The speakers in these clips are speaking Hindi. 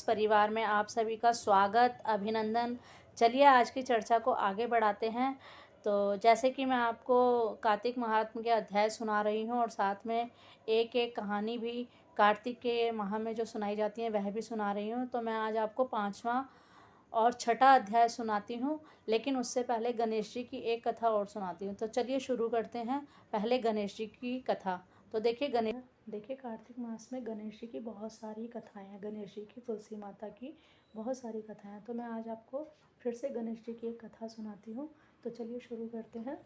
परिवार में आप सभी का स्वागत, अभिनंदन। चलिए आज की चर्चा को आगे बढ़ाते हैं। तो जैसे कि मैं आपको कार्तिक महात्म्य के अध्याय सुना रही हूँ और साथ में एक एक कहानी भी कार्तिक के माह में जो सुनाई जाती है वह भी सुना रही हूँ। तो मैं आज आपको 5वां और 6ठा अध्याय सुनाती हूँ, लेकिन उससे पहले गणेश जी की एक कथा और सुनाती हूँ। तो चलिए शुरू करते हैं। पहले गणेश जी की कथा। तो देखिए कार्तिक मास में गणेश जी की बहुत सारी कथाएं हैं। गणेश जी की, तुलसी माता की बहुत सारी कथाएं हैं। तो मैं आज आपको फिर से गणेश जी की एक कथा सुनाती हूँ। तो चलिए शुरू करते हैं।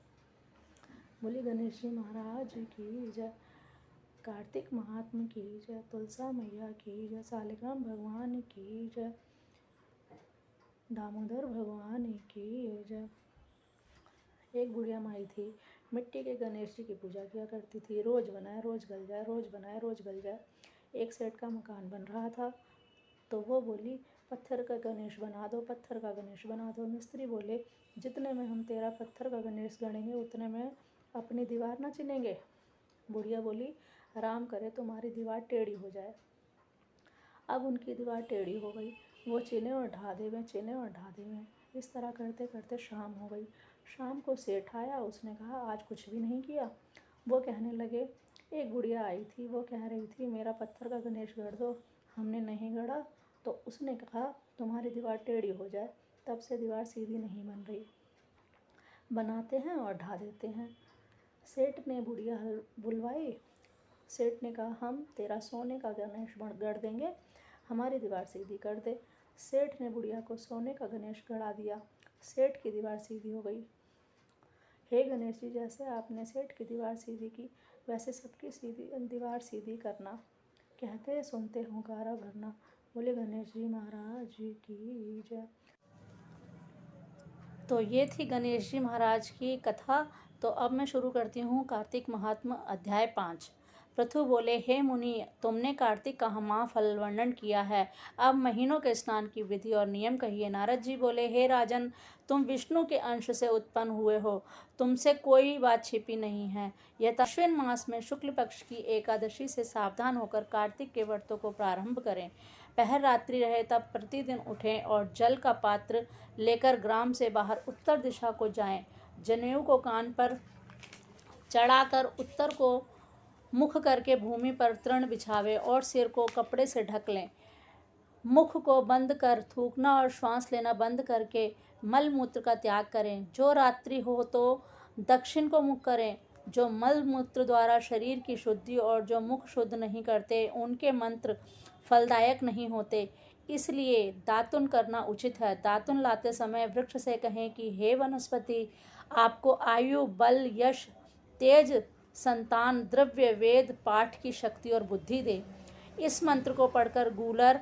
बोली गणेश जी महाराज की जय, कार्तिक महात्मा की जय, तुलसा मैया की जय, सालिग्राम भगवान की जय, दामोदर भगवान की जय। एक बुढ़िया माई थी, मिट्टी के गणेश जी की पूजा किया करती थी। रोज बनाए रोज गल जाए, रोज बनाए रोज गल जाए। एक सेठ का मकान बन रहा था तो वो बोली पत्थर का गणेश बना दो, पत्थर का गणेश बना दो। मिस्त्री बोले जितने में हम तेरा पत्थर का गणेश गढ़ेंगे उतने में अपनी दीवार ना चिनेंगे। बुढ़िया बोली राम करे तुम्हारी दीवार टेढ़ी हो जाए। अब उनकी दीवार टेढ़ी हो गई। वो चिने और ढा देवें, चिने और ढा देवें। इस तरह करते करते शाम हो गई। शाम को सेठ आया, उसने कहा आज कुछ भी नहीं किया। वो कहने लगे एक गुड़िया आई थी, वो कह रही थी मेरा पत्थर का गणेश गढ़ दो। हमने नहीं गढ़ा तो उसने कहा तुम्हारी दीवार टेढ़ी हो जाए। तब से दीवार सीधी नहीं बन रही। बनाते हैं और ढा देते हैं। सेठ ने बुढ़िया बुलवाई। सेठ ने कहा हम तेरा सोने का गणेश गढ़ देंगे, हमारी दीवार सीधी कर दे। सेठ ने बुढ़िया को सोने का गणेश गढ़ा दिया। सेठ की दीवार सीधी हो गई। हे गणेश जी, जैसे आपने सेठ की दीवार सीधी की वैसे सबकी दीवार सीधी करना। कहते सुनते हुंकारा भरना। बोले गणेश जी महाराज जी की जय। तो ये थी गणेश जी महाराज की कथा। तो अब मैं शुरू करती हूँ कार्तिक महात्म्य अध्याय 5। पृथु बोले हे मुनि, तुमने कार्तिक का महाफल वर्णन किया है, अब महीनों के स्नान की विधि और नियम कहिए। नारद जी बोले हे राजन, तुम विष्णु के अंश से उत्पन्न हुए हो, तुमसे कोई बात छिपी नहीं है। यह अश्विन मास में शुक्ल पक्ष की एकादशी से सावधान होकर कार्तिक के व्रतों को प्रारंभ करें। पहर रात्रि रहे तब प्रतिदिन उठें और जल का पात्र लेकर ग्राम से बाहर उत्तर दिशा को जाएं। जनेऊ को कान पर चढ़ाकर उत्तर को मुख करके भूमि पर तृण बिछावे और सिर को कपड़े से ढक लें। मुख को बंद कर थूकना और श्वास लेना बंद करके मल मूत्र का त्याग करें। जो रात्रि हो तो दक्षिण को मुख करें। जो मल मूत्र द्वारा शरीर की शुद्धि और जो मुख शुद्ध नहीं करते उनके मंत्र फलदायक नहीं होते, इसलिए दातुन करना उचित है। दातुन लाते समय वृक्ष से कहें कि हे वनस्पति, आपको आयु, बल, यश, तेज, संतान, द्रव्य, वेद पाठ की शक्ति और बुद्धि दे। इस मंत्र को पढ़कर गूलर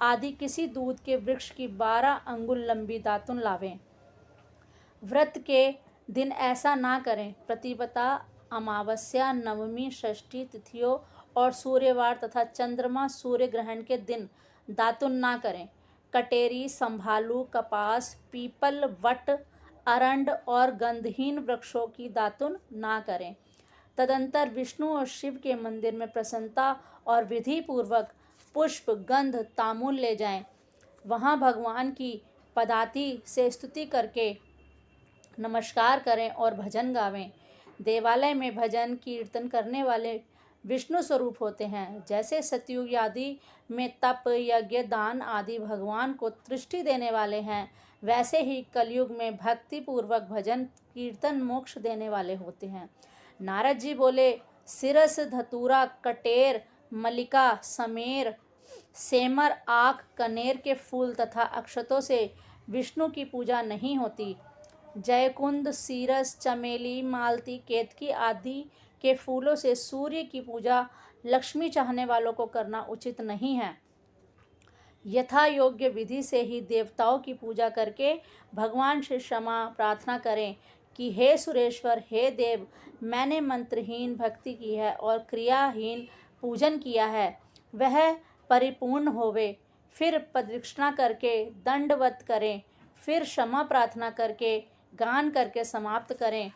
आदि किसी दूध के वृक्ष की 12 अंगुल लंबी दातुन लावें। व्रत के दिन ऐसा ना करें। प्रतिपदा, अमावस्या, नवमी, षष्ठी तिथियों और सूर्यवार तथा चंद्रमा सूर्य ग्रहण के दिन दातुन ना करें। कटेरी, संभालू, कपास, पीपल, वट, अरंड और गंधहीन वृक्षों की दातुन ना करें। तदंतर विष्णु और शिव के मंदिर में प्रसन्नता और विधि पूर्वक पुष्प, गंध, तांबूल ले जाएं। वहां भगवान की पदाति से स्तुति करके नमस्कार करें और भजन गावें। देवालय में भजन कीर्तन करने वाले विष्णु स्वरूप होते हैं। जैसे सतयुग आदि में तप, यज्ञ, दान आदि भगवान को तृष्टि देने वाले हैं, वैसे ही कलयुग में भक्ति पूर्वक भजन कीर्तन मोक्ष देने वाले होते हैं। नारद जी बोले सिरस, धतूरा, कटेर, मलिका, समेर, सेमर, आक, कनेर के फूल तथा अक्षतों से विष्णु की पूजा नहीं होती। जयकुंद, सीरस, चमेली, मालती, केतकी आदि के फूलों से सूर्य की पूजा लक्ष्मी चाहने वालों को करना उचित नहीं है। यथा योग्य विधि से ही देवताओं की पूजा करके भगवान से क्षमा प्रार्थना करें कि हे सुरेश्वर, हे देव, मैंने मंत्रहीन भक्ति की है और क्रियाहीन पूजन किया है, वह परिपूर्ण होवे। फिर प्रदक्षिणा करके दंडवत करें, फिर क्षमा प्रार्थना करके गान करके समाप्त करें।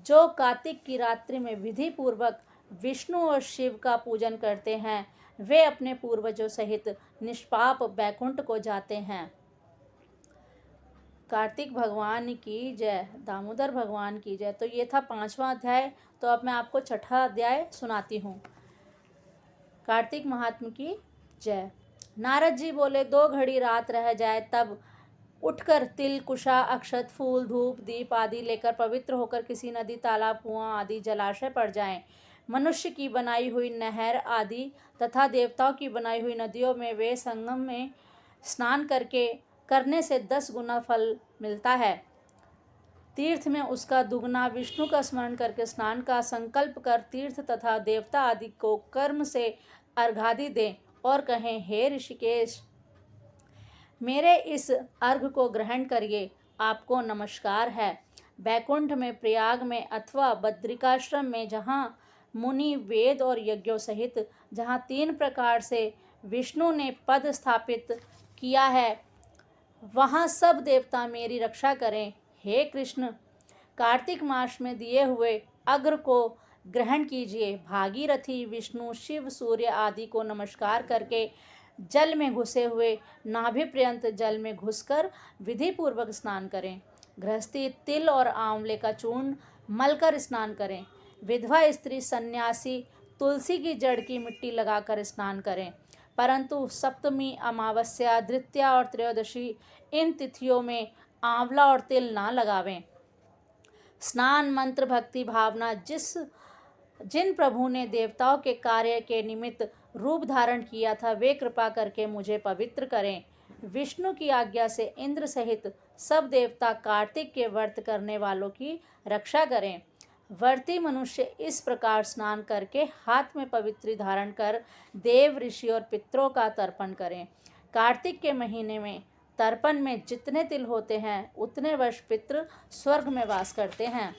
जो कार्तिक की रात्रि में विधि पूर्वक विष्णु और शिव का पूजन करते हैं वे अपने पूर्वजों सहित निष्पाप बैकुंठ को जाते हैं। कार्तिक भगवान की जय, दामोदर भगवान की जय। तो ये था 5वां अध्याय। तो अब मैं आपको 6ठा अध्याय सुनाती हूँ। कार्तिक महात्म की जय। नारद जी बोले, 2 घड़ी रात रह जाए तब उठकर तिल, कुशा, अक्षत, फूल, धूप, दीप आदि लेकर पवित्र होकर किसी नदी, तालाब, कुआं आदि जलाशय पर जाएं। मनुष्य की बनाई हुई नहर आदि तथा देवताओं की बनाई हुई नदियों में वे संगम में स्नान करने से 10 गुना फल मिलता है। तीर्थ में उसका दुगना। विष्णु का स्मरण करके स्नान का संकल्प कर तीर्थ तथा देवता आदि को कर्म से अर्घादि दें और कहें, हे ऋषिकेश, मेरे इस अर्घ को ग्रहण करिए, आपको नमस्कार है। बैकुंठ में, प्रयाग में अथवा बद्रिकाश्रम में, जहाँ मुनि वेद और यज्ञों सहित जहाँ 3 प्रकार से विष्णु ने पद स्थापित किया है, वहाँ सब देवता मेरी रक्षा करें। हे कृष्ण, कार्तिक मास में दिए हुए अग्र को ग्रहण कीजिए। भागीरथी, विष्णु, शिव, सूर्य आदि को नमस्कार करके जल में घुसे हुए नाभि पर्यंत जल में घुसकर विधि पूर्वक स्नान करें। गृहस्थी तिल और आंवले का चूर्ण मलकर स्नान करें। विधवा स्त्री, सन्यासी तुलसी की जड़ की मिट्टी लगाकर स्नान करें। परंतु सप्तमी, अमावस्या, द्वितीया और त्रयोदशी इन तिथियों में आंवला और तिल ना लगावें। स्नान मंत्र, भक्ति भावना जिन प्रभु ने देवताओं के कार्य के निमित्त रूप धारण किया था, वे कृपा करके मुझे पवित्र करें। विष्णु की आज्ञा से इंद्र सहित सब देवता कार्तिक के व्रत करने वालों की रक्षा करें। व्रती मनुष्य इस प्रकार स्नान करके हाथ में पवित्री धारण कर देव, ऋषि और पितरों का तर्पण करें। कार्तिक के महीने में तर्पण में जितने तिल होते हैं उतने वर्ष पितृ स्वर्ग में वास करते हैं।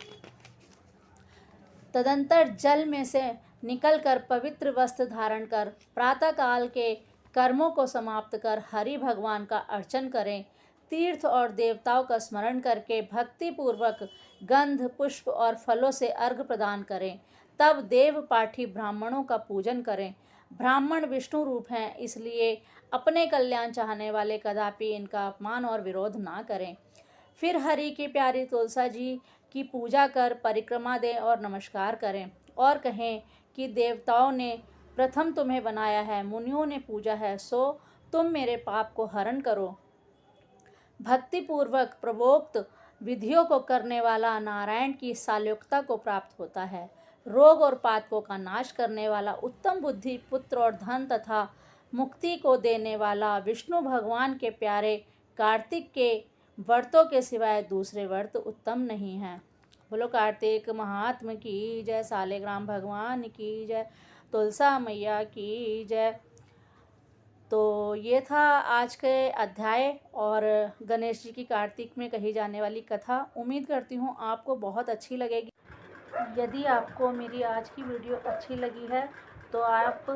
तदंतर जल में से निकलकर पवित्र वस्त्र धारण कर प्रातःकाल के कर्मों को समाप्त कर हरि भगवान का अर्चन करें। तीर्थ और देवताओं का स्मरण करके भक्ति पूर्वक गंध, पुष्प और फलों से अर्घ प्रदान करें। तब देव पाठी ब्राह्मणों का पूजन करें। ब्राह्मण विष्णु रूप हैं, इसलिए अपने कल्याण चाहने वाले कदापि इनका अपमान और विरोध ना करें। फिर हरि की प्यारी तुलसा जी की पूजा कर परिक्रमा दें और नमस्कार करें और कहें कि देवताओं ने प्रथम तुम्हें बनाया है, मुनियों ने पूजा है, सो तुम मेरे पाप को हरण करो। भक्ति पूर्वक प्रवोक्त विधियों को करने वाला नारायण की साल्योक्ता को प्राप्त होता है। रोग और पातकों का नाश करने वाला, उत्तम बुद्धि, पुत्र और धन तथा मुक्ति को देने वाला विष्णु भगवान के प्यारे कार्तिक के व्रतों के सिवाय दूसरे व्रत उत्तम नहीं हैं। बोलो कार्तिक महात्म की जय, सालेग्राम भगवान की जय, तुलसा मैया की जय। तो ये था आज के अध्याय और गणेश जी की कार्तिक में कही जाने वाली कथा। उम्मीद करती हूँ आपको बहुत अच्छी लगेगी। यदि आपको मेरी आज की वीडियो अच्छी लगी है तो आप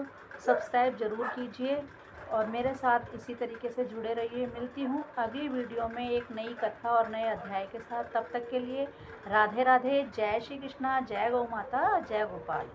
सब्सक्राइब ज़रूर कीजिए और मेरे साथ इसी तरीके से जुड़े रहिए। मिलती हूँ अगली वीडियो में एक नई कथा और नए अध्याय के साथ। तब तक के लिए राधे राधे। जय श्री कृष्णा, जय गौ माता, जय गोपाल।